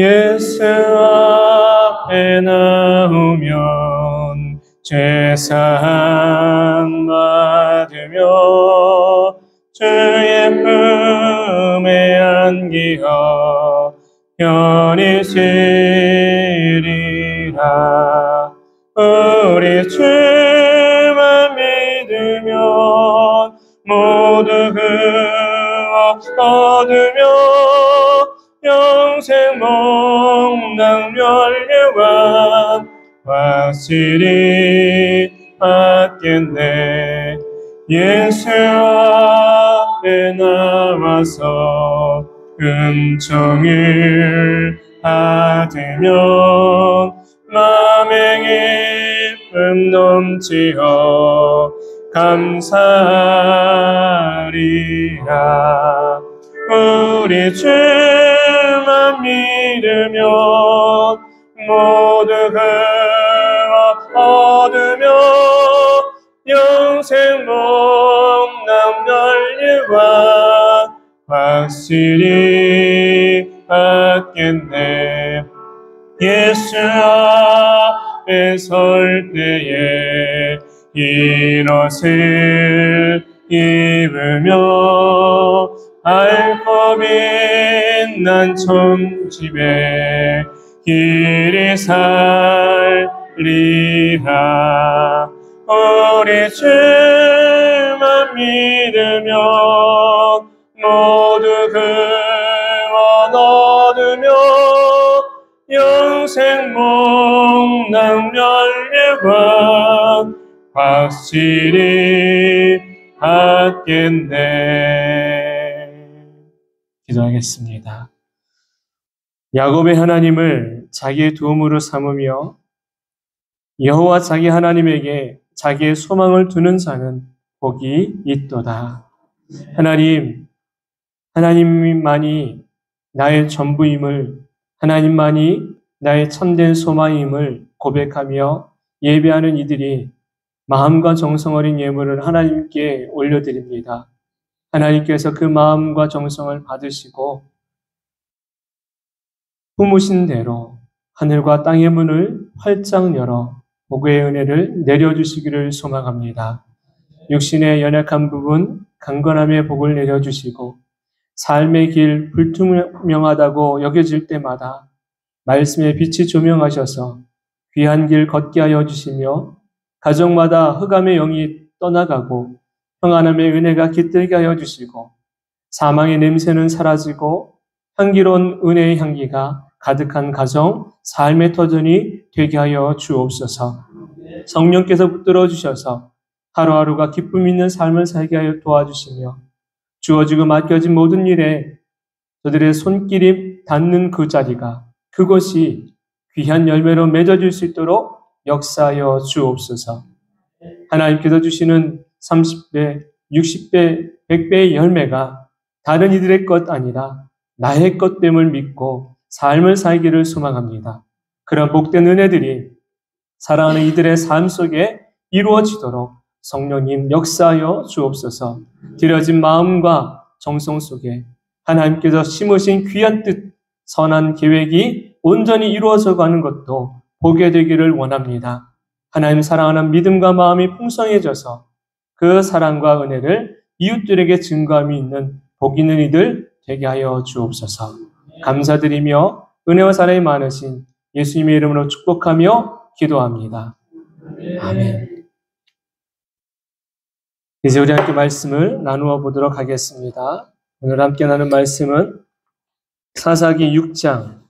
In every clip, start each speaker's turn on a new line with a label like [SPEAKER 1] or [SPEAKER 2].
[SPEAKER 1] 예수 앞에 나오면 제사함 받으며 주의 품에 안기어 편히 쉬리라. 우리 주만 믿으면 모두 그와 얻으며 영생 목랑 면류관 확실히 받겠네. 예수 앞에 나와서 은총을 받으면 마음의 기쁨 넘치어 감사하리라. 우리 주만 믿으면 모두 그와 얻으며 영생 목랑 면류관 확실히 받겠네. 예수 앞에 설 때에 흰옷을 입으며 밝고 빛난 촌집에 길이 살리라. 우리 주만 믿으면 모두 그와 얻으며 영생 목랑 면류관 확실히 받겠네. 기도하겠습니다. 야곱의 하나님을 자기의 도움으로 삼으며 여호와 자기 하나님에게 자기의 소망을 두는 자는 복이 있도다. 하나님만이 나의 전부임을, 하나님만이 나의 참된 소망임을 고백하며 예배하는 이들이 마음과 정성 어린 예물을 하나님께 올려드립니다. 하나님께서 그 마음과 정성을 받으시고 품으신 대로 하늘과 땅의 문을 활짝 열어 복의 은혜를 내려주시기를 소망합니다. 육신의 연약한 부분 강건함의 복을 내려주시고 삶의 길 불투명하다고 여겨질 때마다 말씀의 빛이 조명하셔서 귀한 길 걷게 하여 주시며 가정마다 흑암의 영이 떠나가고 평안함의 은혜가 깃들게 하여 주시고 사망의 냄새는 사라지고 향기로운 은혜의 향기가 가득한 가정, 삶의 터전이 되게 하여 주옵소서. 성령께서 붙들어 주셔서 하루하루가 기쁨 있는 삶을 살게 하여 도와주시며 주어지고 맡겨진 모든 일에 저들의 손길이 닿는 그 자리가 그것이 귀한 열매로 맺어질 수 있도록 역사하여 주옵소서. 하나님께서 주시는 30배, 60배, 100배의 열매가 다른 이들의 것 아니라 나의 것됨을 믿고 삶을 살기를 소망합니다. 그런 복된 은혜들이 사랑하는 이들의 삶 속에 이루어지도록 성령님 역사하여 주옵소서. 드려진 마음과 정성 속에 하나님께서 심으신 귀한 뜻, 선한 계획이 온전히 이루어져 가는 것도 보게 되기를 원합니다. 하나님 사랑하는 믿음과 마음이 풍성해져서 그 사랑과 은혜를 이웃들에게 증거함이 있는 복 있는 이들 되게 하여 주옵소서. 감사드리며 은혜와 사랑이 많으신 예수님의 이름으로 축복하며 기도합니다. 아멘. 이제 우리 함께 말씀을 나누어 보도록 하겠습니다. 오늘 함께 나눈 말씀은 사사기 6장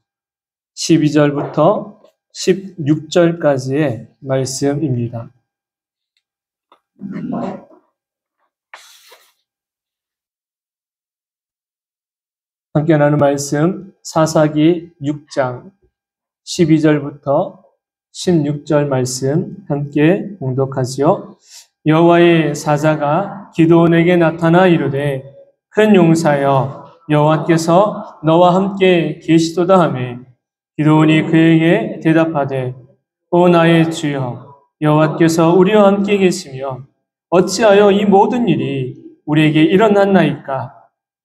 [SPEAKER 1] 12절부터 16절까지의 말씀입니다. 함께 나눈 말씀 사사기 6장 12절부터 16절 말씀 함께 봉독하지요. 여호와의 사자가 기드온에게 나타나 이르되 큰 용사여 여호와께서 너와 함께 계시도다 하매 기드온이 그에게 대답하되 오 나의 주여 여호와께서 우리와 함께 계시며 어찌하여 이 모든 일이 우리에게 일어났나이까?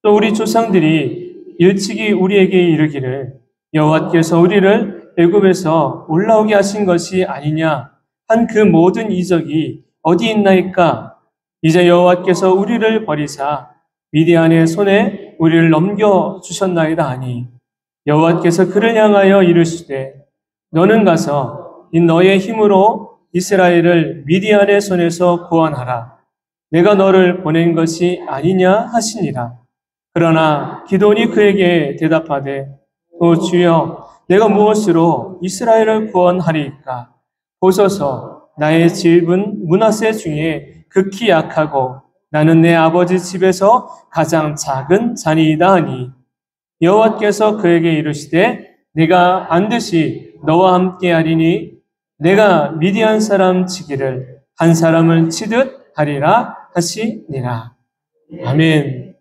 [SPEAKER 1] 또 우리 조상들이 일찍이 우리에게 이르기를 여호와께서 우리를 애굽에서 올라오게 하신 것이 아니냐 한 그 모든 이적이 어디 있나이까? 이제 여호와께서 우리를 버리사 미디안의 손에 우리를 넘겨 주셨나이다 하니 여호와께서 그를 향하여 이르시되 너는 가서 이 너의 힘으로 이스라엘을 미디안의 손에서 구원하라. 내가 너를 보낸 것이 아니냐 하시니라. 그러나 기돈이 그에게 대답하되 오 주여 내가 무엇으로 이스라엘을 구원하리이까? 보소서 나의 집은 므낫세 중에 극히 약하고 나는 내 아버지 집에서 가장 작은 자니이다 하니 여호와께서 그에게 이르시되 내가 반드시 너와 함께 하리니 내가 미디안 사람 치기를 한 사람을 치듯 하리라 하시니라. 아멘.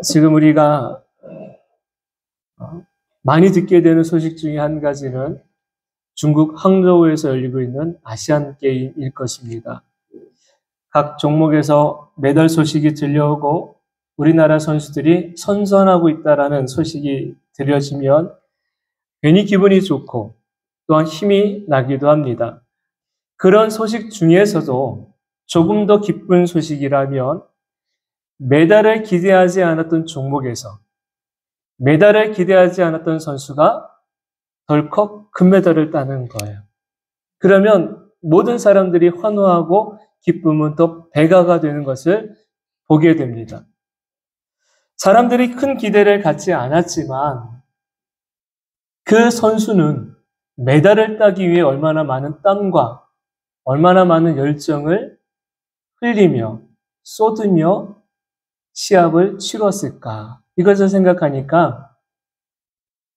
[SPEAKER 1] 지금 우리가 많이 듣게 되는 소식 중에 한 가지는 중국 항저우에서 열리고 있는 아시안 게임일 것입니다. 각 종목에서 메달 소식이 들려오고 우리나라 선수들이 선전하고 있다라는 소식이 들려지면 괜히 기분이 좋고 또한 힘이 나기도 합니다. 그런 소식 중에서도 조금 더 기쁜 소식이라면 메달을 기대하지 않았던 종목에서 메달을 기대하지 않았던 선수가 덜컥 금메달을 따는 거예요. 그러면 모든 사람들이 환호하고 기쁨은 더 배가가 되는 것을 보게 됩니다. 사람들이 큰 기대를 갖지 않았지만 그 선수는 메달을 따기 위해 얼마나 많은 땀과 얼마나 많은 열정을 흘리며 쏟으며 시합을 치렀을까. 이것을 생각하니까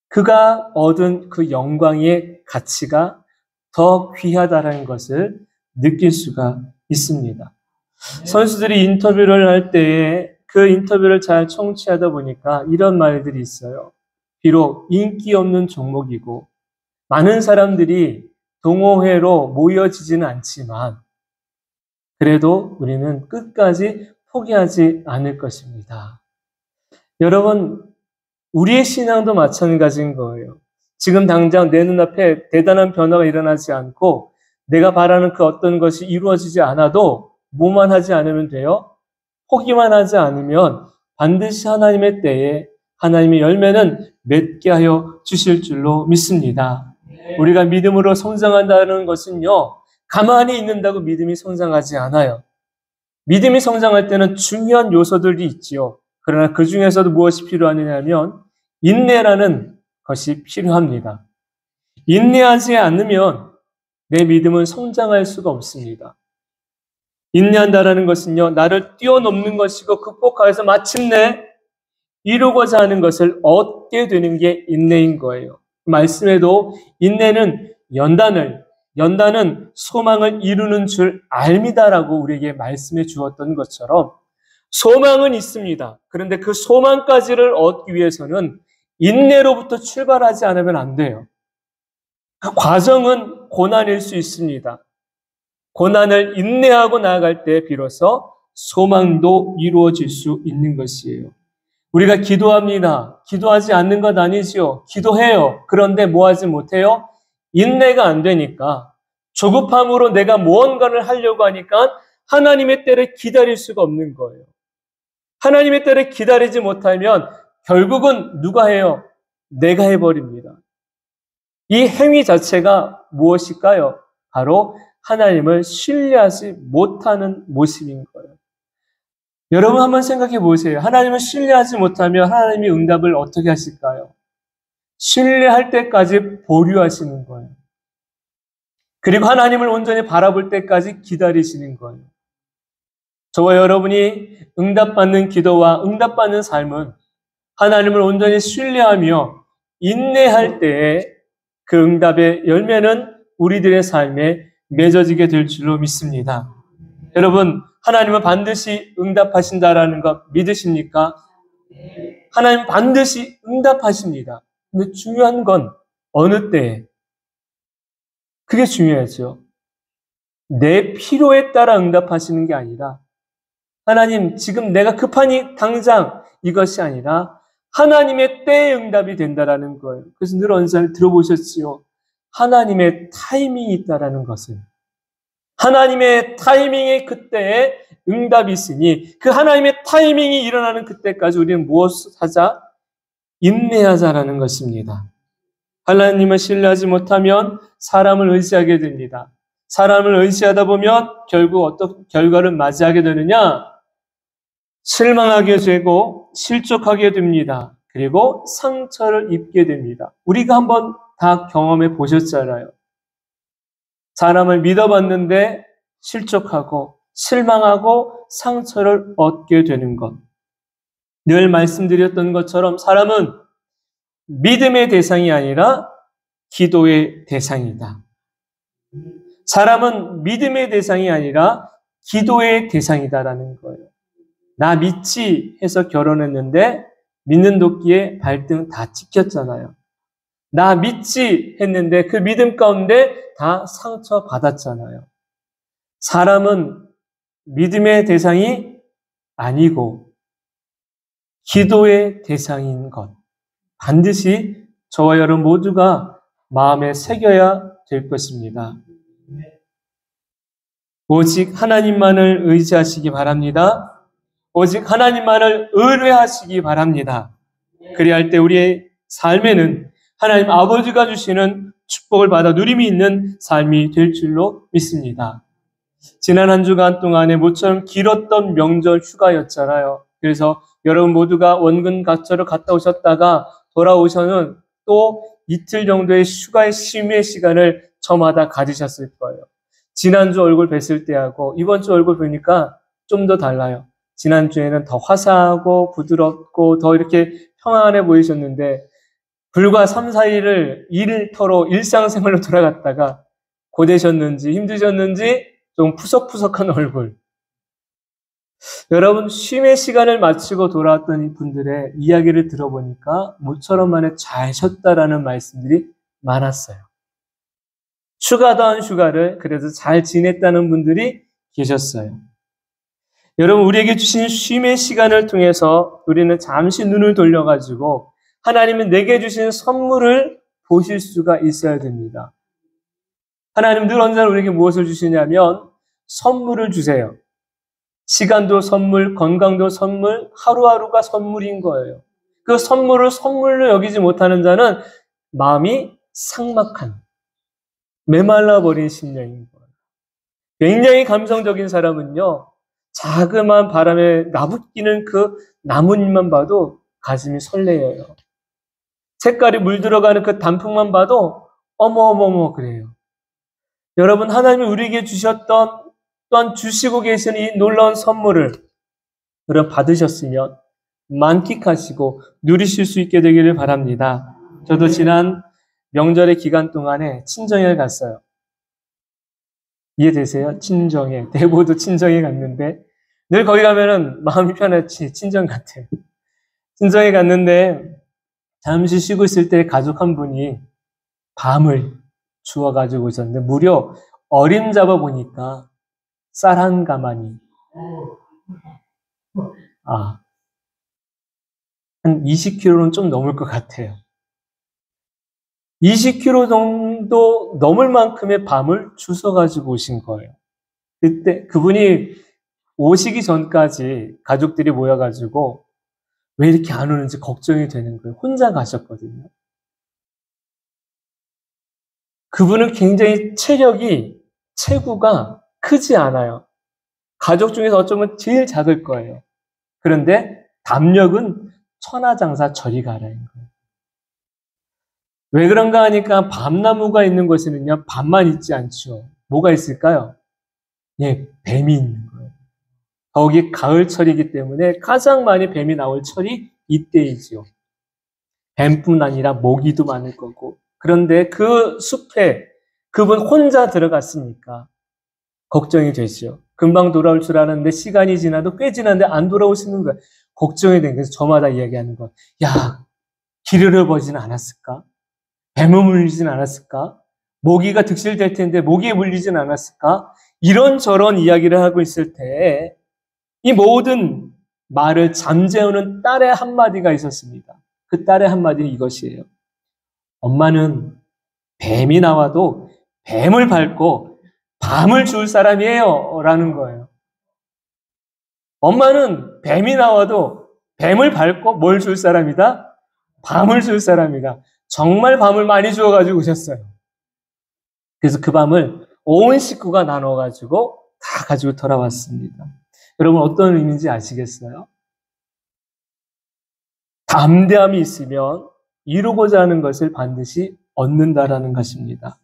[SPEAKER 1] 그가 얻은 그 영광의 가치가 더 귀하다는 것을 느낄 수가 있습니다. 선수들이 인터뷰를 할 때에 그 인터뷰를 잘 청취하다 보니까 이런 말들이 있어요. 비록 인기 없는 종목이고 많은 사람들이 동호회로 모여지지는 않지만 그래도 우리는 끝까지 포기하지 않을 것입니다. 여러분, 우리의 신앙도 마찬가지인 거예요. 지금 당장 내 눈앞에 대단한 변화가 일어나지 않고 내가 바라는 그 어떤 것이 이루어지지 않아도 뭐만 하지 않으면 돼요? 포기만 하지 않으면 반드시 하나님의 때에 하나님의 열매는 맺게 하여 주실 줄로 믿습니다. 우리가 믿음으로 성장한다는 것은요, 가만히 있는다고 믿음이 성장하지 않아요. 믿음이 성장할 때는 중요한 요소들이 있지요. 그러나 그 중에서도 무엇이 필요하냐면 인내라는 것이 필요합니다. 인내하지 않으면 내 믿음은 성장할 수가 없습니다. 인내한다라는 것은요, 나를 뛰어넘는 것이고 극복하여서 마침내 이루고자 하는 것을 얻게 되는 게 인내인 거예요. 말씀에도 인내는 연단은 소망을 이루는 줄 압니다라고 우리에게 말씀해 주었던 것처럼 소망은 있습니다. 그런데 그 소망까지를 얻기 위해서는 인내로부터 출발하지 않으면 안 돼요. 그 과정은 고난일 수 있습니다. 고난을 인내하고 나아갈 때 비로소 소망도 이루어질 수 있는 것이에요. 우리가 기도합니다. 기도하지 않는 것 아니지요. 기도해요. 그런데 뭐 하지 못해요? 인내가 안 되니까 조급함으로 내가 무언가를 하려고 하니까 하나님의 때를 기다릴 수가 없는 거예요. 하나님의 때를 기다리지 못하면 결국은 누가 해요? 내가 해버립니다. 이 행위 자체가 무엇일까요? 바로 하나님을 신뢰하지 못하는 모습인 거예요. 여러분 한번 생각해 보세요. 하나님을 신뢰하지 못하면 하나님이 응답을 어떻게 하실까요? 신뢰할 때까지 보류하시는 거예요. 그리고 하나님을 온전히 바라볼 때까지 기다리시는 거예요. 저와 여러분이 응답받는 기도와 응답받는 삶은 하나님을 온전히 신뢰하며 인내할 때에 그 응답의 열매는 우리들의 삶에 맺어지게 될 줄로 믿습니다. 여러분, 하나님은 반드시 응답하신다라는 것 믿으십니까? 하나님 반드시 응답하십니다. 근데 중요한 건 어느 때에? 그게 중요하죠. 내 필요에 따라 응답하시는 게 아니라 하나님 지금 내가 급하니 당장 이것이 아니라 하나님의 때에 응답이 된다라는 거예요. 그래서 늘 언사를 들어보셨지요. 하나님의 타이밍이 있다라는 것을. 하나님의 타이밍의 그때에 응답이 있으니 그 하나님의 타이밍이 일어나는 그때까지 우리는 무엇을 하자? 인내하자라는 것입니다. 하나님을 신뢰하지 못하면 사람을 의지하게 됩니다. 사람을 의지하다 보면 결국 어떤 결과를 맞이하게 되느냐? 실망하게 되고 실족하게 됩니다. 그리고 상처를 입게 됩니다. 우리가 한번 다 경험해 보셨잖아요. 사람을 믿어봤는데 실족하고 실망하고 상처를 얻게 되는 것. 늘 말씀드렸던 것처럼 사람은 믿음의 대상이 아니라 기도의 대상이다. 사람은 믿음의 대상이 아니라 기도의 대상이다라는 거예요. 나 믿지 해서 결혼했는데 믿는 도끼에 발등 다 찍혔잖아요. 나 믿지 했는데 그 믿음 가운데 다 상처받았잖아요. 사람은 믿음의 대상이 아니고 기도의 대상인 것. 반드시 저와 여러분 모두가 마음에 새겨야 될 것입니다. 오직 하나님만을 의지하시기 바랍니다. 오직 하나님만을 의뢰하시기 바랍니다. 그래야 할 때 우리의 삶에는 하나님 아버지가 주시는 축복을 받아 누림이 있는 삶이 될 줄로 믿습니다. 지난 한 주간 동안에 모처럼 길었던 명절 휴가였잖아요. 그래서 여러분 모두가 원근 가처를 갔다 오셨다가 돌아오셔는 또 이틀 정도의 휴가의 쉼의 시간을 저마다 가지셨을 거예요. 지난주 얼굴 뵀을 때하고 이번 주 얼굴 보니까 좀 더 달라요. 지난주에는 더 화사하고 부드럽고 더 이렇게 평안해 보이셨는데 불과 3, 4일을 일터로 일상생활로 돌아갔다가 고되셨는지 힘드셨는지 좀 푸석푸석한 얼굴. 여러분 쉼의 시간을 마치고 돌아왔던 분들의 이야기를 들어보니까 모처럼 만에 잘 쉬었다라는 말씀들이 많았어요. 휴가던 휴가를 그래도 잘 지냈다는 분들이 계셨어요. 여러분 우리에게 주신 쉼의 시간을 통해서 우리는 잠시 눈을 돌려가지고 하나님은 내게 주신 선물을 보실 수가 있어야 됩니다. 하나님 늘 언제나 우리에게 무엇을 주시냐면 선물을 주세요. 시간도 선물, 건강도 선물, 하루하루가 선물인 거예요. 그 선물을 선물로 여기지 못하는 자는 마음이 삭막한, 메말라버린 심령인 거예요. 굉장히 감성적인 사람은요, 자그마한 바람에 나부끼는 그 나뭇잎만 봐도 가슴이 설레요. 색깔이 물들어가는 그 단풍만 봐도 어머어머어머 그래요. 여러분 하나님이 우리에게 주셨던 또한 주시고 계시는 이 놀라운 선물을 여러분 받으셨으면 만끽하시고 누리실 수 있게 되기를 바랍니다. 저도 지난 명절의 기간 동안에 친정에 갔어요. 이해되세요? 친정에. 대보도 친정에 갔는데 늘 거기 가면은 마음이 편하지 친정 같아요. 친정에 갔는데 잠시 쉬고 있을 때 가족 한 분이 밤을 주워가지고 오셨는데 무려 어림 잡아 보니까 쌀 한 가마니 한 20kg는 좀 넘을 것 같아요. 20kg 정도 넘을 만큼의 밤을 주워가지고 오신 거예요. 그때 그분이 오시기 전까지 가족들이 모여가지고 왜 이렇게 안 오는지 걱정이 되는 거예요. 혼자 가셨거든요. 그분은 굉장히 체구가 크지 않아요. 가족 중에서 어쩌면 제일 작을 거예요. 그런데 담력은 천하장사 저리 가라는 거예요. 왜 그런가 하니까 밤나무가 있는 곳에는요, 밤만 있지 않죠. 뭐가 있을까요? 예, 뱀이 있는 거예요. 거기 가을철이기 때문에 가장 많이 뱀이 나올 철이 이때이지요. 뱀뿐 아니라 모기도 많을 거고. 그런데 그 숲에 그분 혼자 들어갔으니까 걱정이 되죠. 금방 돌아올 줄 알았는데 시간이 지나도 꽤 지났는데 안 돌아오시는 거예요. 걱정이 된 거예요. 저마다 이야기하는 거. 야, 길 잃어버리진 않았을까? 뱀을 물리진 않았을까? 모기가 득실될 텐데 모기에 물리진 않았을까? 이런저런 이야기를 하고 있을 때 이 모든 말을 잠재우는 딸의 한마디가 있었습니다. 그 딸의 한마디는 이것이에요. 엄마는 뱀이 나와도 뱀을 밟고 밤을 줄 사람이에요. 라는 거예요. 엄마는 뱀이 나와도 뱀을 밟고 뭘 줄 사람이다? 밤을 줄 사람이다. 정말 밤을 많이 주어가지고 오셨어요. 그래서 그 밤을 온 식구가 나눠가지고 다 가지고 돌아왔습니다. 여러분 어떤 의미인지 아시겠어요? 담대함이 있으면 이루고자 하는 것을 반드시 얻는다라는 것입니다.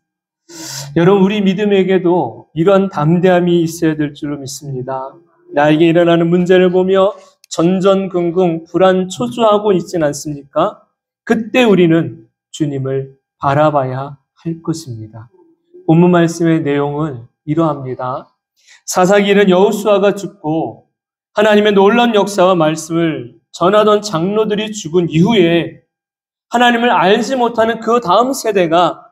[SPEAKER 1] 여러분 우리 믿음에게도 이런 담대함이 있어야 될 줄로 믿습니다. 나에게 일어나는 문제를 보며 전전긍긍 불안 초조하고 있진 않습니까? 그때 우리는 주님을 바라봐야 할 것입니다. 본문 말씀의 내용은 이러합니다. 사사기는 여호수아가 죽고 하나님의 놀라운 역사와 말씀을 전하던 장로들이 죽은 이후에 하나님을 알지 못하는 그 다음 세대가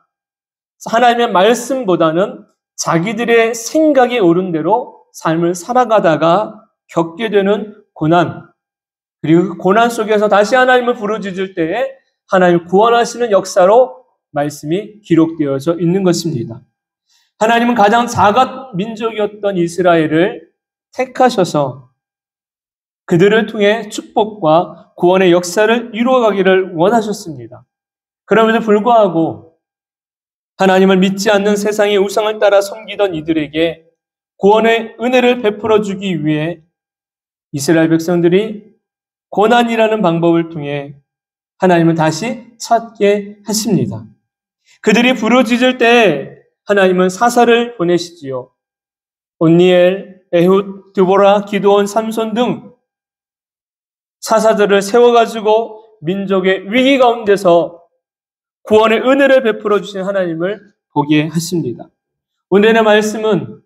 [SPEAKER 1] 하나님의 말씀보다는 자기들의 생각이 옳은 대로 삶을 살아가다가 겪게 되는 고난, 그리고 그 고난 속에서 다시 하나님을 부르짖을 때에 하나님 구원하시는 역사로 말씀이 기록되어져 있는 것입니다. 하나님은 가장 작은 민족이었던 이스라엘을 택하셔서 그들을 통해 축복과 구원의 역사를 이루어가기를 원하셨습니다. 그럼에도 불구하고 하나님을 믿지 않는 세상의 우상을 따라 섬기던 이들에게 구원의 은혜를 베풀어 주기 위해 이스라엘 백성들이 고난이라는 방법을 통해 하나님을 다시 찾게 하십니다. 그들이 부르짖을 때 하나님은 사사를 보내시지요. 온니엘, 에훗, 드보라, 기드온, 삼손 등 사사들을 세워가지고 민족의 위기 가운데서 구원의 은혜를 베풀어 주신 하나님을 보게 하십니다. 오늘의 말씀은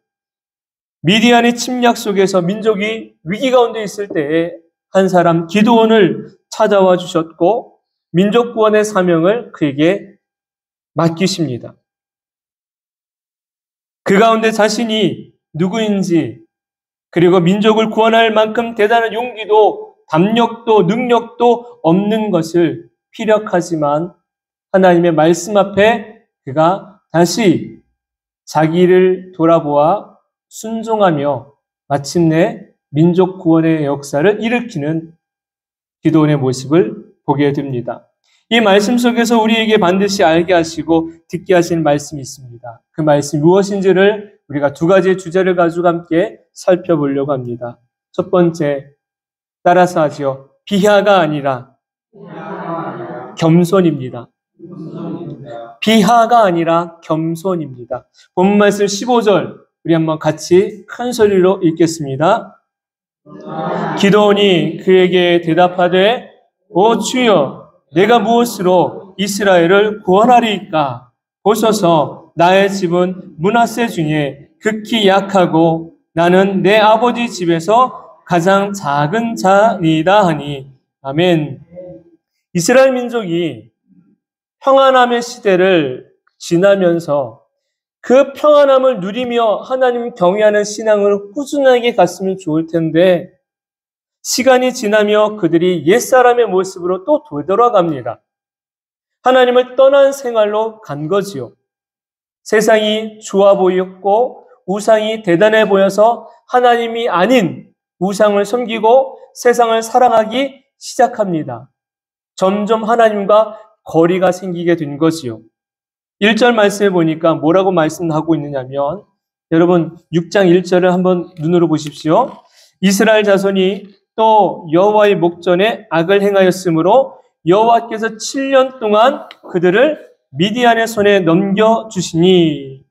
[SPEAKER 1] 미디안의 침략 속에서 민족이 위기 가운데 있을 때에 한 사람 기드온을 찾아와 주셨고 민족 구원의 사명을 그에게 맡기십니다. 그 가운데 자신이 누구인지 그리고 민족을 구원할 만큼 대단한 용기도 담력도 능력도 없는 것을 피력하지만 하나님의 말씀 앞에 그가 다시 자기를 돌아보아 순종하며 마침내 민족 구원의 역사를 일으키는 기드온의 모습을 보게 됩니다. 이 말씀 속에서 우리에게 반드시 알게 하시고 듣게 하시는 말씀이 있습니다. 그 말씀이 무엇인지를 우리가 두 가지의 주제를 가지고 함께 살펴보려고 합니다. 첫 번째, 따라서 하지요. 비하가 아니라 겸손입니다. 비하가 아니라 겸손입니다. 본문 말씀 15절 우리 한번 같이 큰 소리로 읽겠습니다. 기드온이 그에게 대답하되 오 주여 내가 무엇으로 이스라엘을 구원하리이까? 보소서 나의 집은 므낫세 중에 극히 약하고 나는 내 아버지 집에서 가장 작은 자니이다 하니 아멘. 이스라엘 민족이 평안함의 시대를 지나면서 그 평안함을 누리며 하나님 경외하는 신앙을 꾸준하게 갔으면 좋을 텐데 시간이 지나며 그들이 옛사람의 모습으로 또 되돌아갑니다. 하나님을 떠난 생활로 간 거지요. 세상이 좋아 보였고 우상이 대단해 보여서 하나님이 아닌 우상을 섬기고 세상을 사랑하기 시작합니다. 점점 하나님과 거리가 생기게 된 거지요. 1절 말씀에 보니까 뭐라고 말씀하고 있느냐면 여러분 6장 1절을 한번 눈으로 보십시오. 이스라엘 자손이 또 여호와의 목전에 악을 행하였으므로 여호와께서 7년 동안 그들을 미디안의 손에 넘겨주시니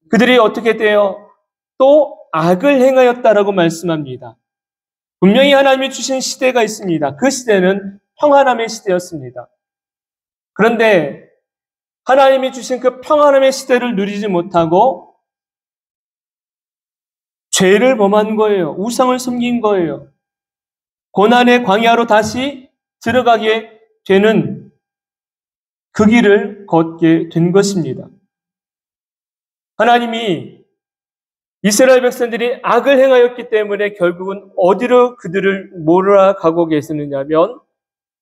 [SPEAKER 1] 그들이 어떻게 돼요? 또 악을 행하였다라고 말씀합니다. 분명히 하나님이 주신 시대가 있습니다. 그 시대는 평안함의 시대였습니다. 그런데 하나님이 주신 그 평안함의 시대를 누리지 못하고 죄를 범한 거예요. 우상을 섬긴 거예요. 고난의 광야로 다시 들어가게 되는 그 길을 걷게 된 것입니다. 하나님이 이스라엘 백성들이 악을 행하였기 때문에 결국은 어디로 그들을 몰아가고 계시느냐면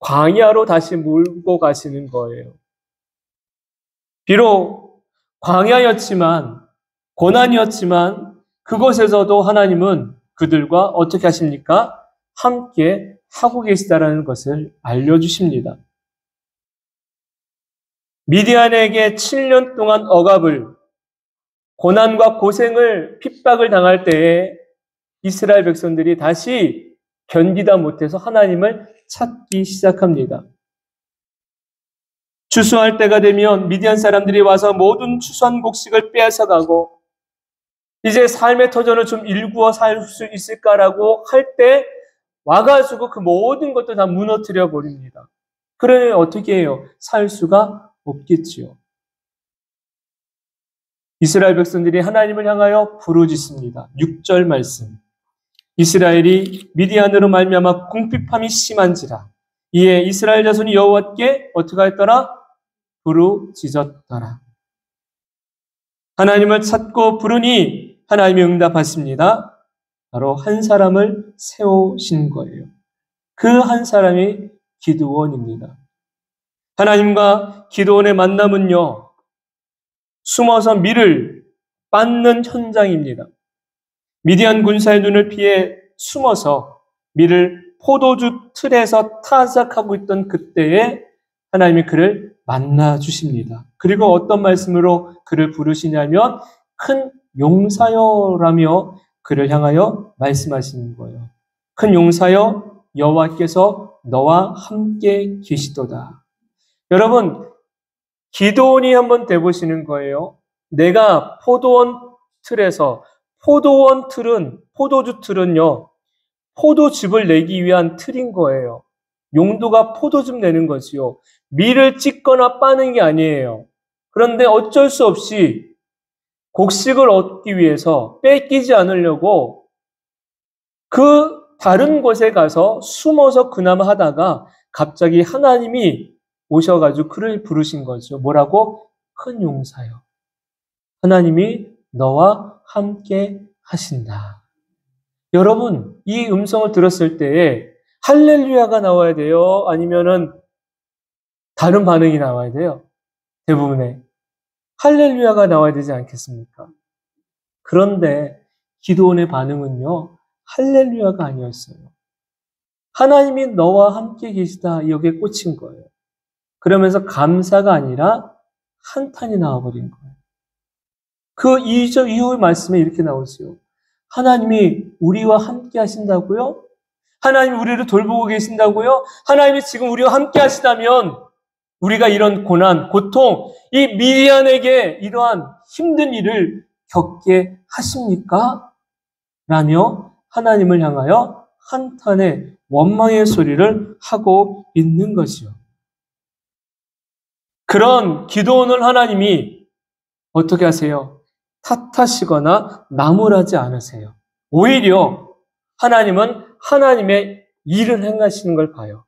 [SPEAKER 1] 광야로 다시 몰고 가시는 거예요. 비록 광야였지만, 고난이었지만, 그곳에서도 하나님은 그들과 어떻게 하십니까? 함께 하고 계시다라는 것을 알려주십니다. 미디안에게 7년 동안 억압을, 고난과 고생을, 핍박을 당할 때에 이스라엘 백성들이 다시 견디다 못해서 하나님을 찾기 시작합니다. 추수할 때가 되면 미디안 사람들이 와서 모든 추수한 곡식을 빼앗아가고 이제 삶의 터전을 좀 일구어 살 수 있을까라고 할 때 와가지고 그 모든 것도 다 무너뜨려 버립니다. 그러면 어떻게 해요? 살 수가 없겠지요. 이스라엘 백성들이 하나님을 향하여 부르짖습니다. 6절 말씀. 이스라엘이 미디안으로 말미암아 궁핍함이 심한지라. 이에 이스라엘 자손이 여호와께 어떻게 했더라? 부르짖었더라. 하나님을 찾고 부르니 하나님이 응답하십니다. 바로 한 사람을 세우신 거예요. 그 한 사람이 기드온입니다. 하나님과 기드온의 만남은요, 숨어서 밀을 빻는 현장입니다. 미디안 군사의 눈을 피해 숨어서 밀을 포도주 틀에서 타작하고 있던 그때에 하나님이 그를 만나 주십니다. 그리고 어떤 말씀으로 그를 부르시냐면 큰 용사여라며 그를 향하여 말씀하시는 거예요. 큰 용사여, 여호와께서 너와 함께 계시도다. 여러분, 기드온이 한번 돼보시는 거예요. 내가 포도원 틀에서, 포도주 틀은요, 포도즙을 내기 위한 틀인 거예요. 용도가 포도즙 내는 거지요. 밀을 찢거나 빠는 게 아니에요. 그런데 어쩔 수 없이 곡식을 얻기 위해서 뺏기지 않으려고 그 다른 곳에 가서 숨어서 그나마 하다가 갑자기 하나님이 오셔가지고 그를 부르신 거죠. 뭐라고? 큰 용사여. 하나님이 너와 함께 하신다. 여러분, 이 음성을 들었을 때에 할렐루야가 나와야 돼요? 아니면은 다른 반응이 나와야 돼요? 대부분의 할렐루야가 나와야 되지 않겠습니까? 그런데 기드온의 반응은요, 할렐루야가 아니었어요. 하나님이 너와 함께 계시다, 여기에 꽂힌 거예요. 그러면서 감사가 아니라 한탄이 나와버린 거예요. 그 이후 말씀에 이렇게 나오지요. 하나님이 우리와 함께 하신다고요? 하나님이 우리를 돌보고 계신다고요? 하나님이 지금 우리와 함께 하시다면 우리가 이런 고난, 고통, 이 미디안에게 이러한 힘든 일을 겪게 하십니까? 라며 하나님을 향하여 한탄의 원망의 소리를 하고 있는 것이요. 그런 기도원을 하나님이 어떻게 하세요? 탓하시거나 나무라지 않으세요. 오히려 하나님은 하나님의 일을 행하시는 걸 봐요.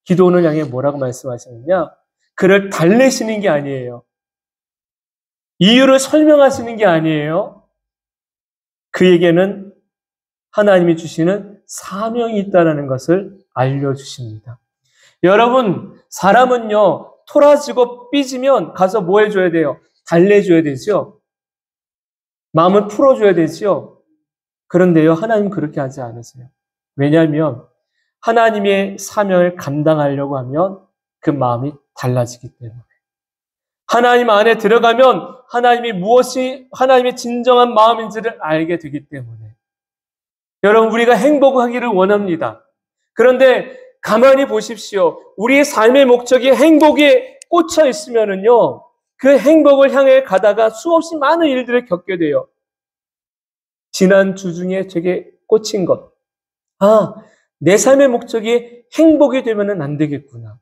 [SPEAKER 1] 기도원을 향해 뭐라고 말씀하시느냐? 그를 달래시는 게 아니에요. 이유를 설명하시는 게 아니에요. 그에게는 하나님이 주시는 사명이 있다는 것을 알려주십니다. 여러분, 사람은요, 토라지고 삐지면 가서 뭐 해줘야 돼요? 달래줘야 되죠. 마음을 풀어줘야 되죠. 그런데요, 하나님 그렇게 하지 않으세요. 왜냐하면 하나님의 사명을 감당하려고 하면 그 마음이 달라지기 때문에. 하나님 안에 들어가면 하나님이 무엇이 하나님의 진정한 마음인지를 알게 되기 때문에. 여러분, 우리가 행복하기를 원합니다. 그런데 가만히 보십시오. 우리의 삶의 목적이 행복에 꽂혀 있으면은요, 그 행복을 향해 가다가 수없이 많은 일들을 겪게 돼요. 지난 주 중에 되게 꽂힌 것. 내 삶의 목적이 행복이 되면은 안 되겠구나.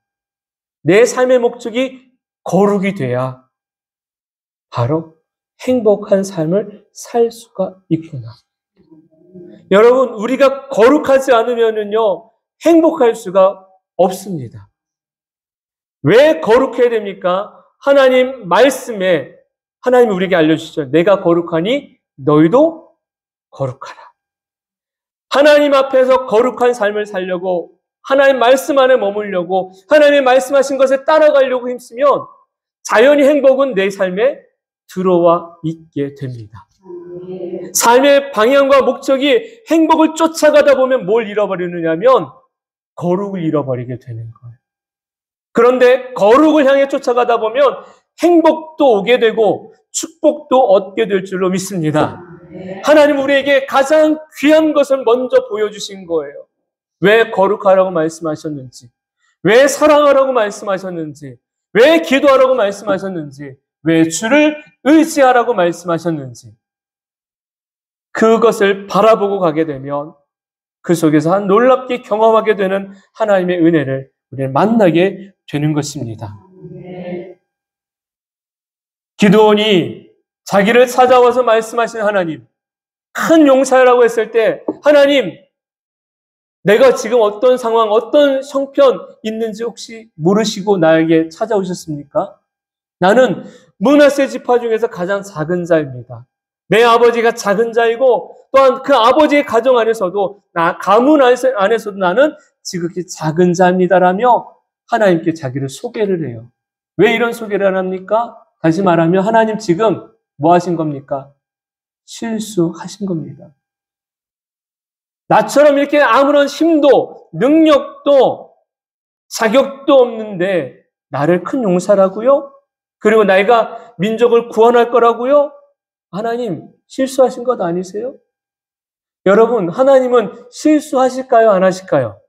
[SPEAKER 1] 내 삶의 목적이 거룩이 돼야 바로 행복한 삶을 살 수가 있구나. 여러분, 우리가 거룩하지 않으면은요, 행복할 수가 없습니다. 왜 거룩해야 됩니까? 하나님 말씀에 하나님이 우리에게 알려주시죠. 내가 거룩하니 너희도 거룩하라. 하나님 앞에서 거룩한 삶을 살려고 하나님 말씀 안에 머물려고 하나님의 말씀하신 것에 따라가려고 힘쓰면 자연히 행복은 내 삶에 들어와 있게 됩니다. 삶의 방향과 목적이 행복을 쫓아가다 보면 뭘 잃어버리느냐면 거룩을 잃어버리게 되는 거예요. 그런데 거룩을 향해 쫓아가다 보면 행복도 오게 되고 축복도 얻게 될 줄로 믿습니다. 하나님 우리에게 가장 귀한 것을 먼저 보여주신 거예요. 왜 거룩하라고 말씀하셨는지, 왜 사랑하라고 말씀하셨는지, 왜 기도하라고 말씀하셨는지, 왜 주를 의지하라고 말씀하셨는지 그것을 바라보고 가게 되면 그 속에서 한 놀랍게 경험하게 되는 하나님의 은혜를 우리는 만나게 되는 것입니다. 기드온이 자기를 찾아와서 말씀하신 하나님, 큰 용사라고 했을 때 하나님, 내가 지금 어떤 상황, 어떤 형편 있는지 혹시 모르시고 나에게 찾아오셨습니까? 나는 므낫세 지파 중에서 가장 작은 자입니다. 내 아버지가 작은 자이고 또한 그 아버지의 가정 안에서도 가문 안에서도 나는 지극히 작은 자입니다라며 하나님께 자기를 소개를 해요. 왜 이런 소개를 합니까? 다시 말하면 하나님 지금 뭐 하신 겁니까? 실수하신 겁니다. 나처럼 이렇게 아무런 힘도 능력도 자격도 없는데 나를 큰 용사라고요? 그리고 내가 민족을 구원할 거라고요? 하나님 실수하신 것 아니세요? 여러분 하나님은 실수하실까요? 안 하실까요?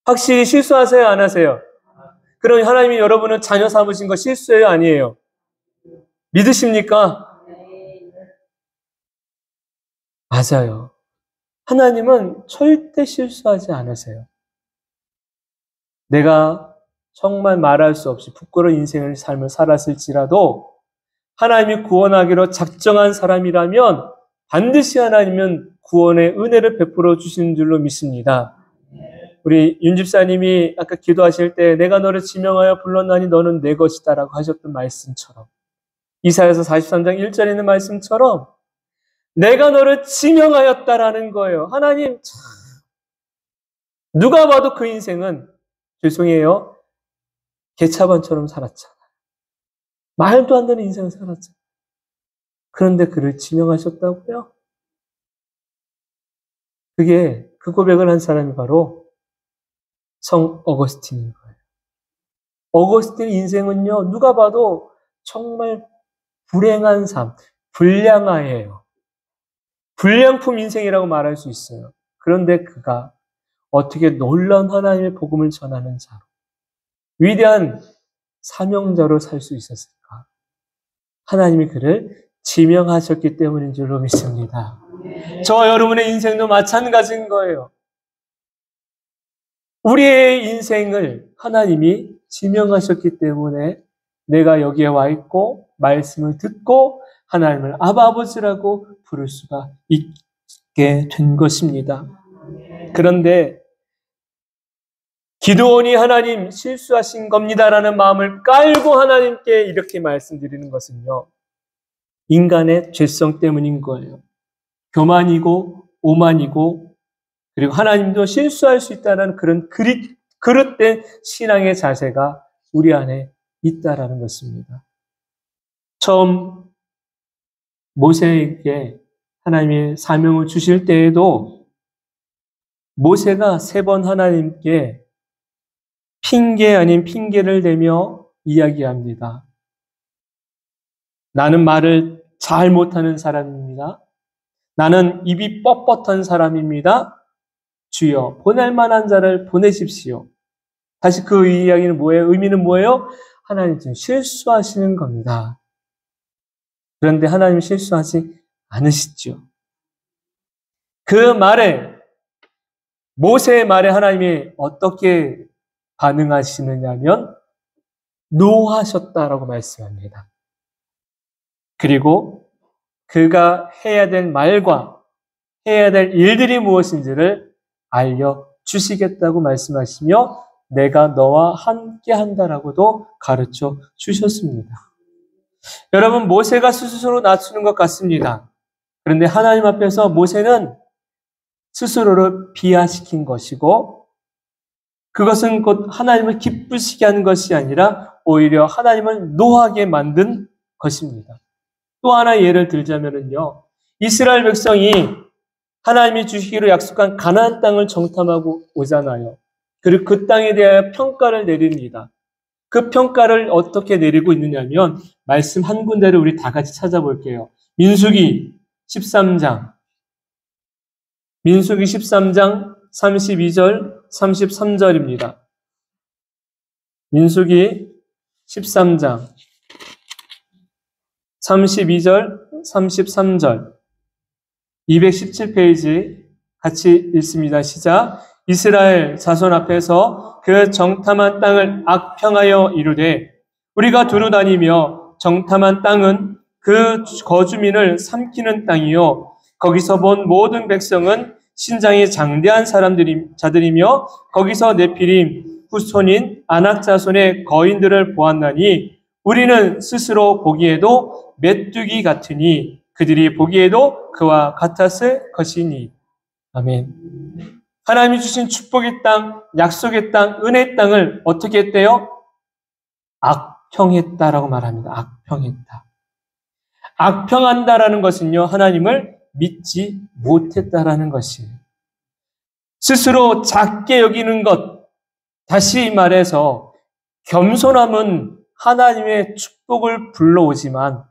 [SPEAKER 1] 확실히 실수하세요? 안 하세요? 그럼 하나님이 여러분은 자녀 삼으신 거 실수예요? 아니에요? 믿으십니까? 맞아요. 하나님은 절대 실수하지 않으세요. 내가 정말 말할 수 없이 부끄러운 인생의 삶을 살았을지라도 하나님이 구원하기로 작정한 사람이라면 반드시 하나님은 구원의 은혜를 베풀어 주시는 줄로 믿습니다. 우리 윤 집사님이 아까 기도하실 때 내가 너를 지명하여 불렀나니 너는 내 것이다 라고 하셨던 말씀처럼 이사야서 43장 1절에 있는 말씀처럼 내가 너를 지명하였다라는 거예요. 하나님 참 누가 봐도 그 인생은 죄송해요. 개차반처럼 살았잖아요. 말도 안 되는 인생을 살았잖아요. 그런데 그를 지명하셨다고요? 그 고백을 한 사람이 바로 성 어거스틴인 거예요. 어거스틴 인생은요, 누가 봐도 정말 불행한 삶, 불량하예요. 불량품 인생이라고 말할 수 있어요. 그런데 그가 어떻게 놀라운 하나님의 복음을 전하는 자로, 위대한 사명자로 살 수 있었을까? 하나님이 그를 지명하셨기 때문인 줄로 믿습니다. 저와 여러분의 인생도 마찬가지인 거예요. 우리의 인생을 하나님이 지명하셨기 때문에 내가 여기에 와 있고 말씀을 듣고 하나님을 아버지라고 부를 수가 있게 된 것입니다. 그런데 기드온이 하나님 실수하신 겁니다라는 마음을 깔고 하나님께 이렇게 말씀드리는 것은요. 인간의 죄성 때문인 거예요. 교만이고 오만이고 그리고 하나님도 실수할 수 있다는 그런 그릇된 신앙의 자세가 우리 안에 있다라는 것입니다. 처음 모세에게 하나님의 사명을 주실 때에도 모세가 3번 하나님께 핑계 아닌 핑계를 대며 이야기합니다. 나는 말을 잘 못하는 사람입니다. 나는 입이 뻣뻣한 사람입니다. 주여 보낼 만한 자를 보내십시오. 다시 그 이야기는 뭐예요? 의미는 뭐예요? 하나님 지금 실수하시는 겁니다. 그런데 하나님 실수하지 않으시죠. 그 말에 모세의 말에 하나님이 어떻게 반응하시느냐면 노하셨다라고 말씀합니다. 그리고 그가 해야 될 말과 해야 될 일들이 무엇인지를 알려주시겠다고 말씀하시며 내가 너와 함께 한다라고도 가르쳐 주셨습니다. 여러분 모세가 스스로 낮추는 것 같습니다. 그런데 하나님 앞에서 모세는 스스로를 비하시킨 것이고 그것은 곧 하나님을 기쁘시게 한 것이 아니라 오히려 하나님을 노하게 만든 것입니다. 또 하나 예를 들자면요. 이스라엘 백성이 하나님이 주시기로 약속한 가나안 땅을 정탐하고 오잖아요. 그리고 그 땅에 대하여 평가를 내립니다. 그 평가를 어떻게 내리고 있느냐면 말씀 한 군데를 우리 다 같이 찾아볼게요. 민수기 13장 32절 33절입니다. 민수기 13장 32절 33절 217페이지 같이 읽습니다. 시작. 이스라엘 자손 앞에서 그 정탐한 땅을 악평하여 이르되 우리가 두루 다니며 정탐한 땅은 그 거주민을 삼키는 땅이요 거기서 본 모든 백성은 신장이 장대한 자들이며 거기서 네피림 후손인 아낙 자손의 거인들을 보았나니 우리는 스스로 보기에도 메뚜기 같으니 그들이 보기에도 그와 같았을 것이니. 아멘. 하나님이 주신 축복의 땅, 약속의 땅, 은혜의 땅을 어떻게 했대요? 악평했다라고 말합니다. 악평했다. 악평한다라는 것은요, 하나님을 믿지 못했다라는 것이에요. 스스로 작게 여기는 것, 다시 말해서 겸손함은 하나님의 축복을 불러오지만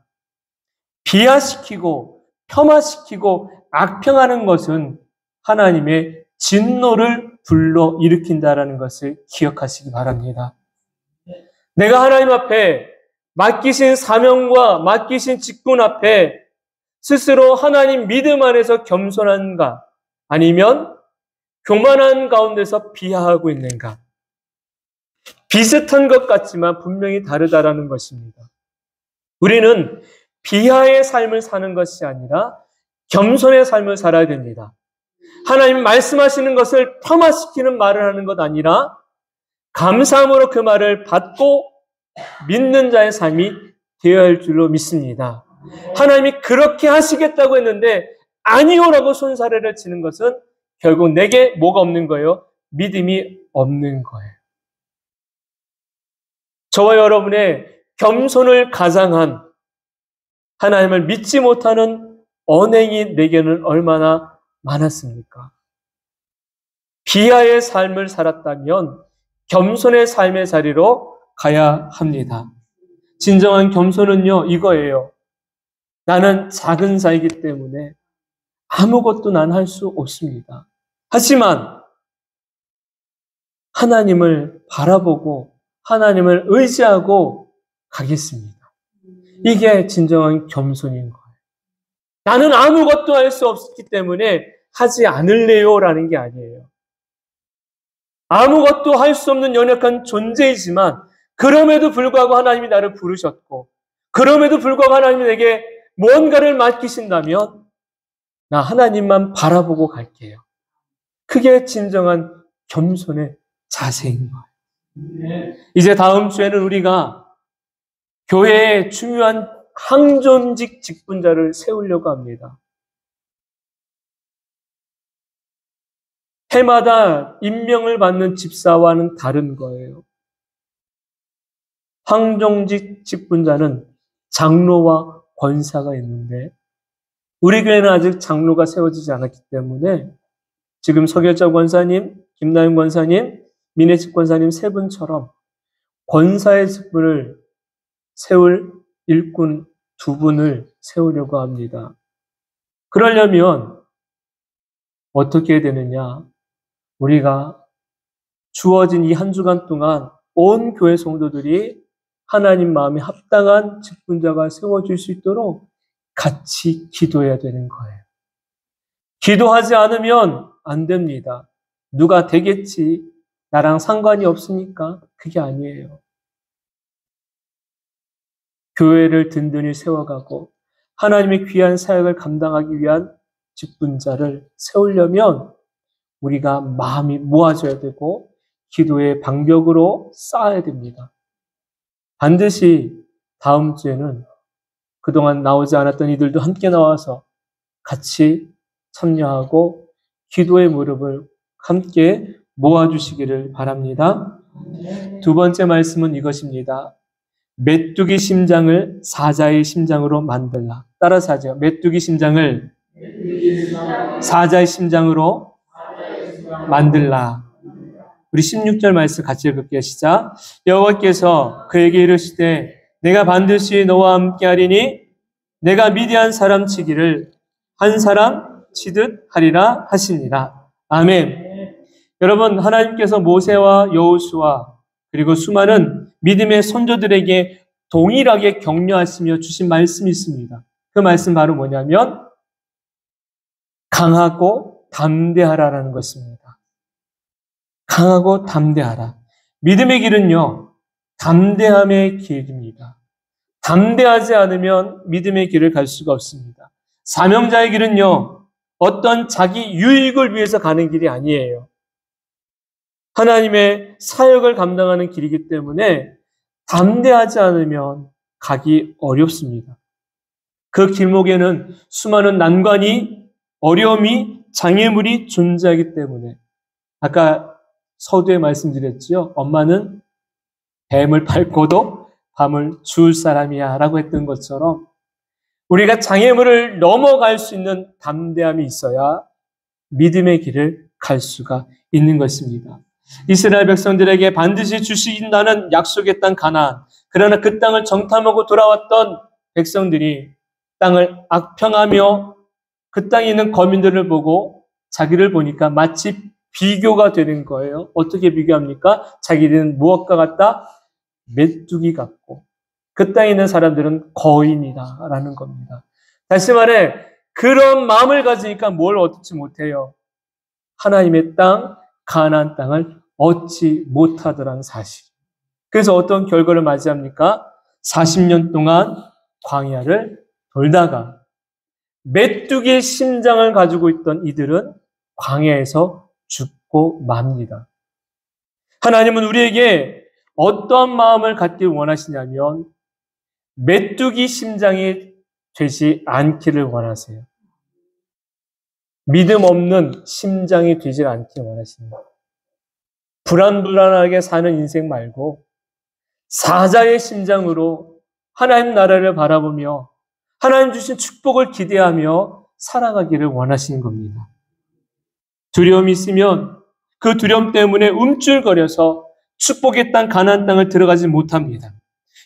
[SPEAKER 1] 비하시키고 폄하시키고 악평하는 것은 하나님의 진노를 불러일으킨다라는 것을 기억하시기 바랍니다. 내가 하나님 앞에 맡기신 사명과 맡기신 직분 앞에 스스로 하나님 믿음 안에서 겸손한가 아니면 교만한 가운데서 비하하고 있는가? 비슷한 것 같지만 분명히 다르다라는 것입니다. 우리는 비하의 삶을 사는 것이 아니라 겸손의 삶을 살아야 됩니다. 하나님 말씀하시는 것을 폄하시키는 말을 하는 것 아니라 감사함으로 그 말을 받고 믿는 자의 삶이 되어야 할 줄로 믿습니다. 하나님이 그렇게 하시겠다고 했는데 아니요라고 손사래를 치는 것은 결국 내게 뭐가 없는 거예요? 믿음이 없는 거예요. 저와 여러분의 겸손을 가장한 하나님을 믿지 못하는 언행이 내게는 얼마나 많았습니까? 비하의 삶을 살았다면 겸손의 삶의 자리로 가야 합니다. 진정한 겸손은요, 이거예요. 나는 작은 자이기 때문에 아무것도 난 할 수 없습니다. 하지만 하나님을 바라보고 하나님을 의지하고 가겠습니다. 이게 진정한 겸손인 거예요. 나는 아무것도 할 수 없기 때문에 하지 않을래요라는 게 아니에요. 아무것도 할 수 없는 연약한 존재이지만 그럼에도 불구하고 하나님이 나를 부르셨고 그럼에도 불구하고 하나님이 내게 무언가를 맡기신다면 나 하나님만 바라보고 갈게요. 그게 진정한 겸손의 자세인 거예요. 이제 다음 주에는 우리가 교회에 중요한 항존직 직분자를 세우려고 합니다. 해마다 임명을 받는 집사와는 다른 거예요. 항존직 직분자는 장로와 권사가 있는데 우리 교회는 아직 장로가 세워지지 않았기 때문에 지금 서결자 권사님, 김나영 권사님, 민혜식 권사님 세 분처럼 권사의 직분을 세울 일꾼 두 분을 세우려고 합니다. 그러려면 어떻게 해야 되느냐? 우리가 주어진 이 한 주간 동안 온 교회 성도들이 하나님 마음에 합당한 직분자가 세워질 수 있도록 같이 기도해야 되는 거예요. 기도하지 않으면 안 됩니다. 누가 되겠지? 나랑 상관이 없으니까 그게 아니에요. 교회를 든든히 세워가고 하나님의 귀한 사역을 감당하기 위한 직분자를 세우려면 우리가 마음이 모아져야 되고 기도의 방벽으로 쌓아야 됩니다. 반드시 다음 주에는 그동안 나오지 않았던 이들도 함께 나와서 같이 참여하고 기도의 무릎을 함께 모아주시기를 바랍니다. 두 번째 말씀은 이것입니다. 메뚜기 심장을 사자의 심장으로 만들라. 따라서 하죠. 메뚜기 심장을 사자의 심장으로 만들라. 우리 16절 말씀 같이 읽을게요. 시작. 여호와께서 그에게 이르시되 내가 반드시 너와 함께하리니 내가 미디안 사람 치기를 한 사람 치듯 하리라 하시니라. 아멘. 여러분, 하나님께서 모세와 여호수아 그리고 수많은 믿음의 선조들에게 동일하게 격려하시며 주신 말씀이 있습니다. 그 말씀 바로 뭐냐면 강하고 담대하라라는 것입니다. 강하고 담대하라. 믿음의 길은요, 담대함의 길입니다. 담대하지 않으면 믿음의 길을 갈 수가 없습니다. 사명자의 길은요, 어떤 자기 유익을 위해서 가는 길이 아니에요. 하나님의 사역을 감당하는 길이기 때문에 담대하지 않으면 가기 어렵습니다. 그 길목에는 수많은 난관이, 어려움이, 장애물이 존재하기 때문에 아까 서두에 말씀드렸지요. 엄마는 뱀을 밟고도 밤을 주울 사람이야 라고 했던 것처럼 우리가 장애물을 넘어갈 수 있는 담대함이 있어야 믿음의 길을 갈 수가 있는 것입니다. 이스라엘 백성들에게 반드시 주신다는 약속의 땅 가나안. 그러나 그 땅을 정탐하고 돌아왔던 백성들이 땅을 악평하며 그 땅에 있는 거민들을 보고 자기를 보니까 마치 비교가 되는 거예요. 어떻게 비교합니까? 자기들은 무엇과 같다? 메뚜기 같고 그 땅에 있는 사람들은 거인이다라는 겁니다. 다시 말해 그런 마음을 가지니까 뭘 얻지 못해요. 하나님의 땅, 가나안 땅을 얻지 못하더라는 사실. 그래서 어떤 결과를 맞이합니까? 40년 동안 광야를 돌다가 메뚜기의 심장을 가지고 있던 이들은 광야에서 죽고 맙니다. 하나님은 우리에게 어떠한 마음을 갖길 원하시냐면 메뚜기 심장이 되지 않기를 원하세요. 믿음 없는 심장이 되지 않기를 원하십니다. 불안불안하게 사는 인생 말고 사자의 심장으로 하나님 나라를 바라보며 하나님 주신 축복을 기대하며 살아가기를 원하시는 겁니다. 두려움이 있으면 그 두려움 때문에 움찔거려서 축복의 땅 가나안 땅을 들어가지 못합니다.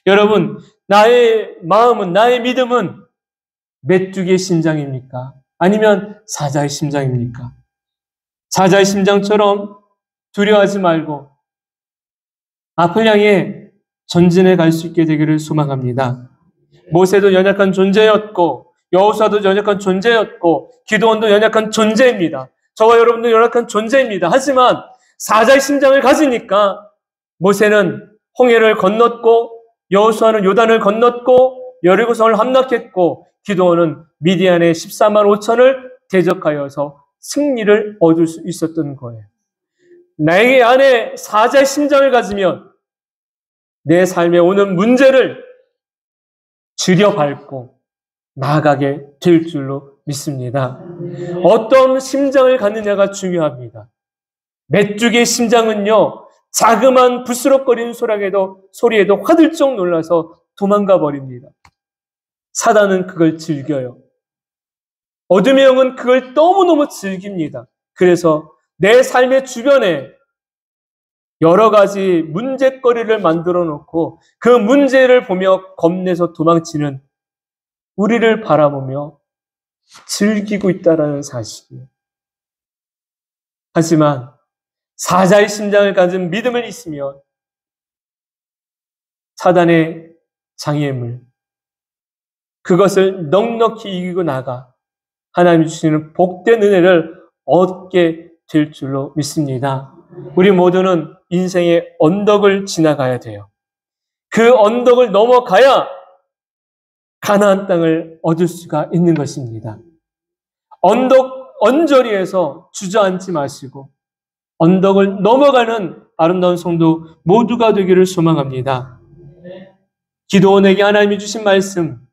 [SPEAKER 1] 여러분, 나의 마음은, 나의 믿음은 메뚜기의 심장입니까? 아니면 사자의 심장입니까? 사자의 심장처럼 두려워하지 말고 앞을 향해 전진해 갈 수 있게 되기를 소망합니다. 모세도 연약한 존재였고 여호수아도 연약한 존재였고 기드온도 연약한 존재입니다. 저와 여러분도 연약한 존재입니다. 하지만 사자의 심장을 가지니까 모세는 홍해를 건넜고 여호수아는 요단을 건넜고 여리고성을 함락했고 기드온은 미디안의 14만 5천을 대적하여서 승리를 얻을 수 있었던 거예요. 나에게 안에 사자의 심장을 가지면 내 삶에 오는 문제를 들여밟고 나아가게 될 줄로 믿습니다. 어떤 심장을 갖느냐가 중요합니다. 메뚜기의 심장은요, 자그마한 부스럭거리는 소리에도 화들짝 놀라서 도망가 버립니다. 사단은 그걸 즐겨요. 어둠의 영은 그걸 너무너무 즐깁니다. 그래서 내 삶의 주변에 여러 가지 문제거리를 만들어 놓고 그 문제를 보며 겁내서 도망치는 우리를 바라보며 즐기고 있다는 사실이에요. 하지만 사자의 심장을 가진 믿음을 있으면 사단의 장애물, 그것을 넉넉히 이기고 나가 하나님이 주시는 복된 은혜를 얻게 될 줄로 믿습니다. 우리 모두는 인생의 언덕을 지나가야 돼요. 그 언덕을 넘어가야 가나안 땅을 얻을 수가 있는 것입니다. 언덕 언저리에서 주저앉지 마시고 언덕을 넘어가는 아름다운 성도 모두가 되기를 소망합니다. 기드온에게 하나님이 주신 말씀,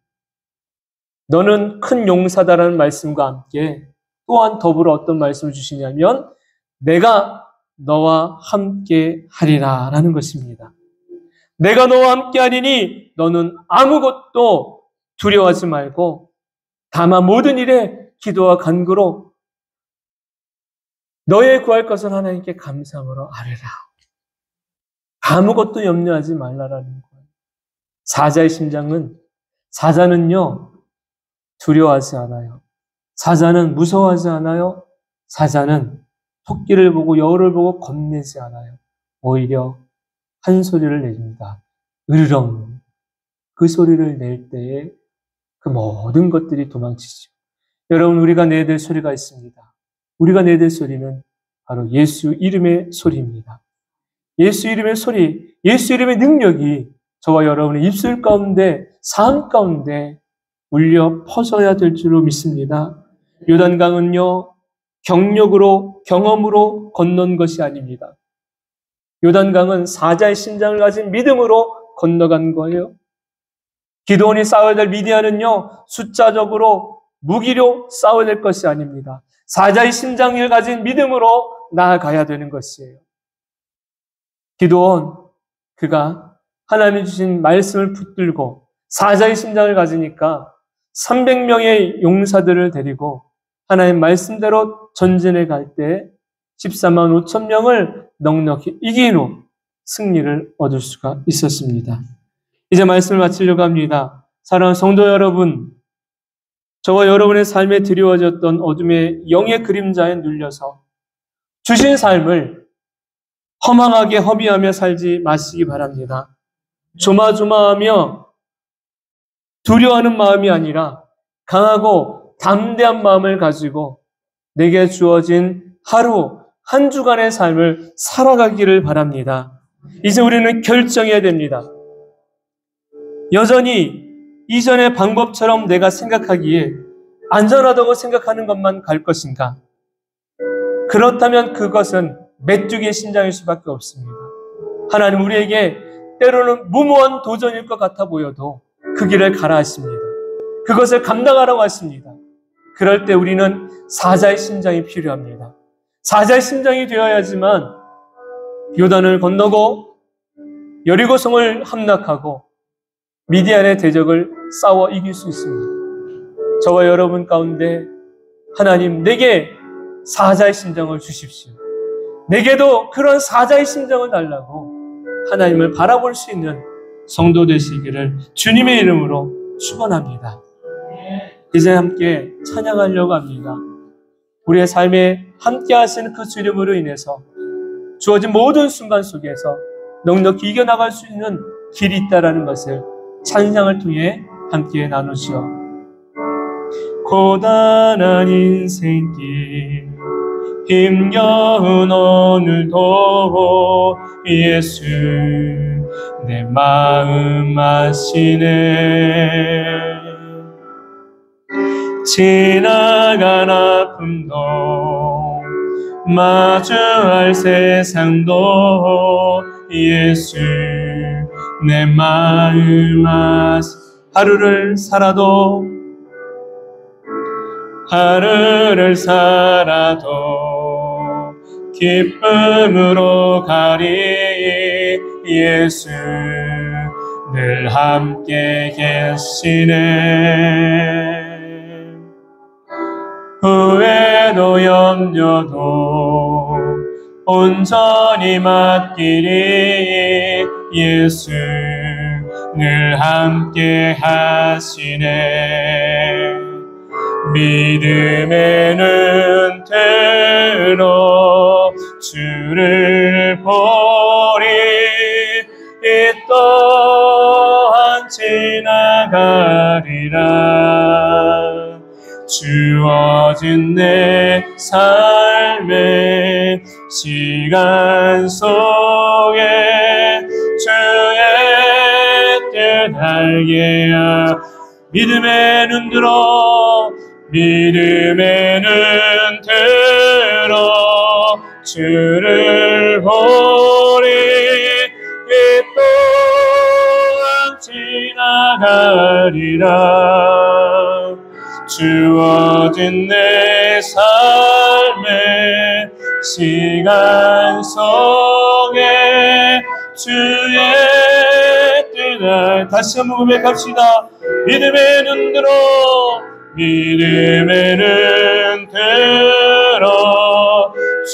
[SPEAKER 1] 너는 큰 용사다라는 말씀과 함께 또한 더불어 어떤 말씀을 주시냐면 내가 너와 함께 하리라 라는 것입니다. 내가 너와 함께 하리니 너는 아무것도 두려워하지 말고 다만 모든 일에 기도와 간구로 너의 구할 것을 하나님께 감사함으로 아뢰라. 아무것도 염려하지 말라라는 거예요. 사자는요 두려워하지 않아요. 사자는 무서워하지 않아요. 사자는 토끼를 보고 여우를 보고 겁내지 않아요. 오히려 한 소리를 냅니다. 으르렁. 그 소리를 낼 때에 그 모든 것들이 도망치죠. 여러분, 우리가 내야 될 소리가 있습니다. 우리가 내야 될 소리는 바로 예수 이름의 소리입니다. 예수 이름의 소리, 예수 이름의 능력이 저와 여러분의 입술 가운데, 삶 가운데 울려 퍼져야 될 줄로 믿습니다. 요단강은요, 경력으로, 경험으로 건넌 것이 아닙니다. 요단강은 사자의 심장을 가진 믿음으로 건너간 거예요. 기드온이 싸워야 될 미디안은요, 숫자적으로, 무기로 싸워야 될 것이 아닙니다. 사자의 심장을 가진 믿음으로 나아가야 되는 것이에요. 기드온, 그가 하나님이 주신 말씀을 붙들고 사자의 심장을 가지니까 300명의 용사들을 데리고 하나님 말씀대로 전진해 갈 때 14만 5천 명을 넉넉히 이긴 후 승리를 얻을 수가 있었습니다. 이제 말씀을 마치려고 합니다. 사랑하는 성도 여러분, 저와 여러분의 삶에 드리워졌던 어둠의 영의 그림자에 눌려서 주신 삶을 허망하게 허비하며 살지 마시기 바랍니다. 조마조마하며 두려워하는 마음이 아니라 강하고 담대한 마음을 가지고 내게 주어진 하루 한 주간의 삶을 살아가기를 바랍니다. 이제 우리는 결정해야 됩니다. 여전히 이전의 방법처럼 내가 생각하기에 안전하다고 생각하는 것만 갈 것인가? 그렇다면 그것은 메뚜기의 심장일 수밖에 없습니다. 하나님 우리에게 때로는 무모한 도전일 것 같아 보여도 그 길을 가라 하십니다. 그것을 감당하라고 하십니다. 그럴 때 우리는 사자의 심장이 필요합니다. 사자의 심장이 되어야지만 요단을 건너고 여리고성을 함락하고 미디안의 대적을 싸워 이길 수 있습니다. 저와 여러분 가운데 하나님 내게 사자의 심장을 주십시오. 내게도 그런 사자의 심장을 달라고 하나님을 바라볼 수 있는 성도 되시기를 주님의 이름으로 축원합니다. 이제 함께 찬양하려고 합니다. 우리의 삶에 함께 하시는 그 주 이름으로 인해서 주어진 모든 순간 속에서 넉넉히 이겨나갈 수 있는 길이 있다는 것을 찬양을 통해 함께 나누시오. 고단한 인생길 힘겨운 오늘도 예수 내 마음 아시네. 지나간 아픔도 마주할 세상도 예수 내 마음 아시네. 하루를 살아도 기쁨으로 가리 예수 늘 함께 계시네. 후회도 염려도 온전히 맡기리 예수 늘 함께 하시네. 믿음의 눈 들어 주를 보리 이 또한 지나가리라. 주어진 내 삶의 시간 속에 주의 뜻 알게야. 믿음의 눈 들어 주를 보리 이 또한 지나가리라. 주어진 내 삶의 시간 속에 주의 뜻을 다시 한번 고백합시다. 믿음의 눈 들어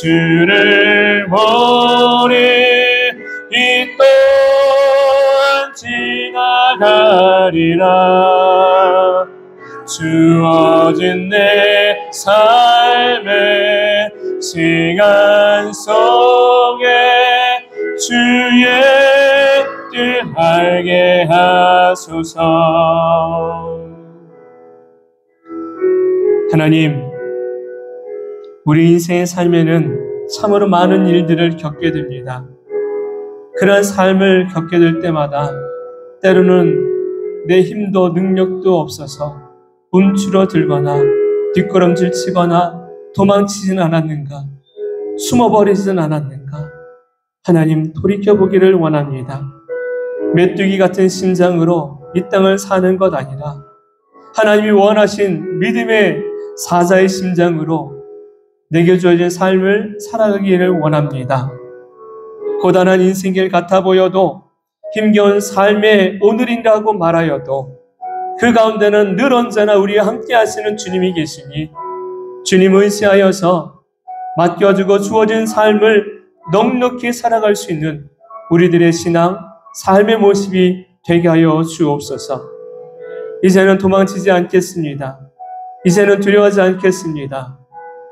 [SPEAKER 1] 주를 보니 이 또한 지나가리라. 주어진 내 삶의 시간 속에 주의 뜻 알게 하소서. 하나님, 우리 인생의 삶에는 참으로 많은 일들을 겪게 됩니다. 그런 삶을 겪게 될 때마다 때로는 내 힘도 능력도 없어서 움츠러 들거나 뒷걸음질 치거나 도망치진 않았는가, 숨어버리진 않았는가. 하나님, 돌이켜보기를 원합니다. 메뚜기 같은 심장으로 이 땅을 사는 것 아니라 하나님이 원하신 믿음의 사자의 심장으로 내게 주어진 삶을 살아가기를 원합니다. 고단한 인생길 같아 보여도 힘겨운 삶의 오늘이라고 말하여도 그 가운데는 늘 언제나 우리와 함께 하시는 주님이 계시니 주님 의지하여서 맡겨주고 주어진 삶을 넉넉히 살아갈 수 있는 우리들의 신앙, 삶의 모습이 되게 하여 주옵소서. 이제는 도망치지 않겠습니다. 이제는 두려워하지 않겠습니다.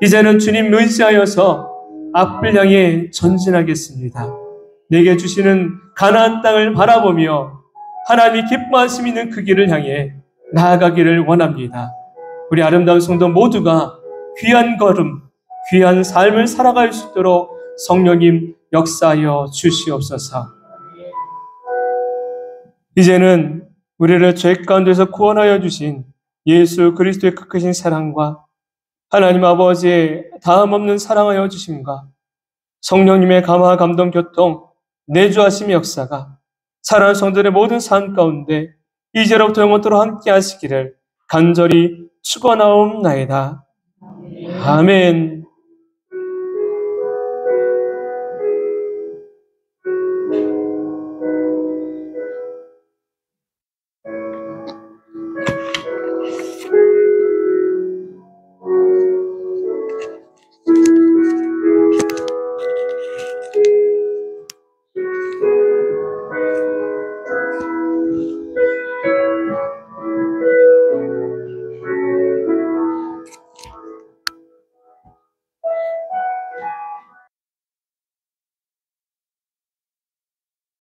[SPEAKER 1] 이제는 주님 의지하여서 앞을 향해 전진하겠습니다. 내게 주시는 가나안 땅을 바라보며 하나님이 기뻐하심 있는 그 길을 향해 나아가기를 원합니다. 우리 아름다운 성도 모두가 귀한 걸음, 귀한 삶을 살아갈 수 있도록 성령님 역사하여 주시옵소서. 이제는 우리를 죄 가운데서 구원하여 주신 예수 그리스도의 그 크신 사랑과 하나님 아버지의 다함없는 사랑하여 주심과 성령님의 감화 감동 교통 내주하심의 역사가 사랑하는 성도들의 모든 삶 가운데 이제로부터 영원토록 함께 하시기를 간절히 축원하옵나이다. 아멘.